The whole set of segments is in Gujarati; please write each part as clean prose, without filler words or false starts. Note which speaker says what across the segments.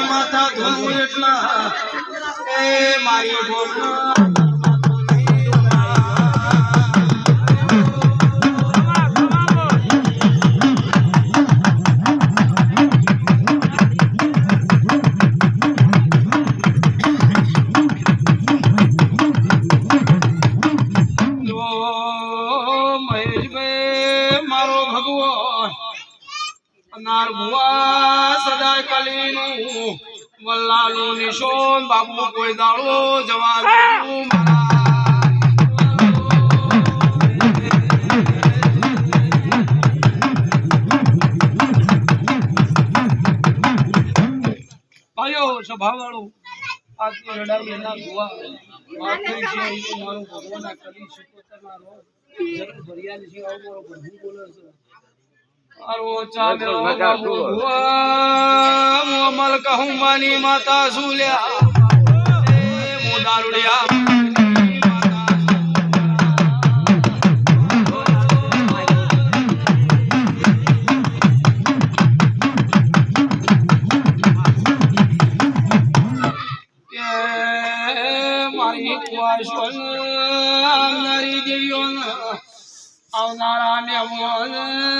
Speaker 1: માથા ધોવું એટલા એ મારી મારો ભગવાન અનાર ભુવા સદા કલીનું વલ્લાલું નિશોન બાપુ કોઈ દાડો જવા દેવું ભાઈઓ સભાવાળું આજની લડાઈ એના ભુવા માથું છે એ મારો ભગવાન કરી શકો તમારો જરૂર ભરિયાની છે આવો મારો પ્રભુ બોલે છે આરો ચાલો બાબુ ભુવા મો અમલ કહું માની માતા સુલ્યા એ મો દારૂડિયા આવનારી દેવીઓ આવનારા ને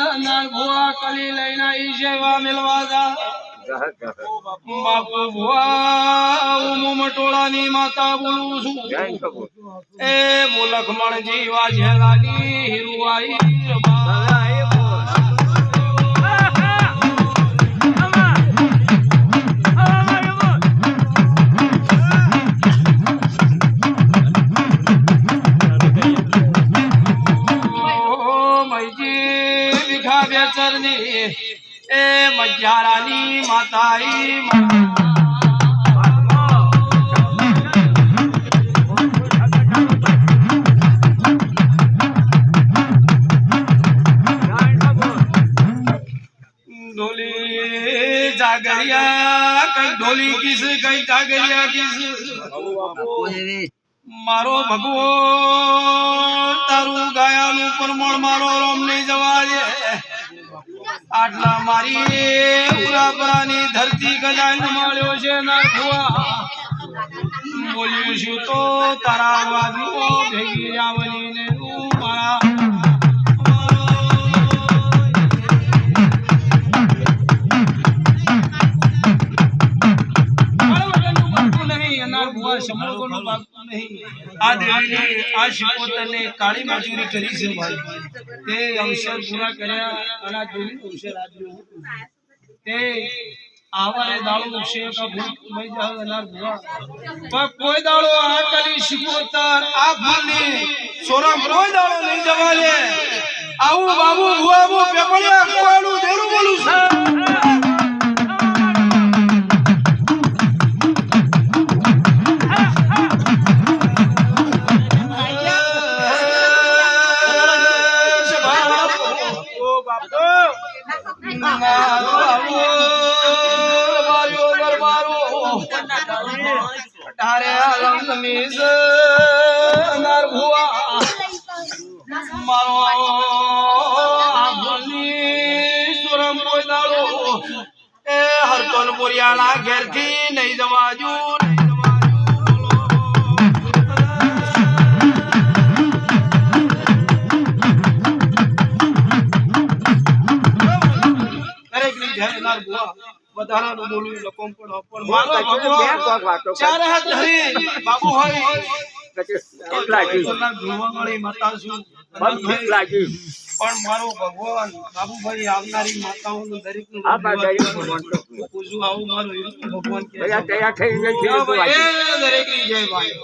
Speaker 1: અનાર ભુવા કલી લઈને ઈ સેવા મેળવા જા બાપુ ભુવા હું મટોળાની માતા બોલું છું એ લખમણજી વાજેલાની હિરુઆઈ એ મજારાની માતાઈ ढोली जागरिया कई ढोली किस कई जागरिया किस मारो भगवो तारू गायानु परमण मारो रोम नहीं जवा दे आटला मारी पुरापरानी धरती गजान माळ्यो छे ना भुवा बोल्યું છું તો તારા વાદનો ભેગી આવની ને તું મારા સમૂહનું ભાગતું નહીં આ દેવીને આ શિકોતરને કાળી મજૂરી કરી છે ભાઈ તે અવસર પૂરા કર્યા અને દેવી અવસર આપ્યો તે આવારે દાળો છે કા ભૂત મઈ જાવ અનાર ભુવા પણ કોઈ દાળો આ કાળી શિકોતર આ ફૂલની સોરમ કોઈ દાળો નહીં જવા દે આવું બાબુ ભુવા મો પેપડિયા કોઈનું દેરું બોલું છે तारे आलम मीज अनार भुवा मारो आभली सुरम कोई दाड़ो ए हरतोल पुरियाला घेर थी नहीं जवाजू अनार भुवा વધારાનું બોલું લકોમ પણ મારો ભગવાન ચાર હાથ ધરી બાબુ હોય કેટલા ગુણવાળી માતા છું બંધ લાગી પણ મારો ભગવાન બાબુભાઈ આવનારી માતાઓનું દરેકનું પૂજું આવું મારું ભગવાન કે તૈયાર થઈ ગઈ છે દરેકની જય ભાઈ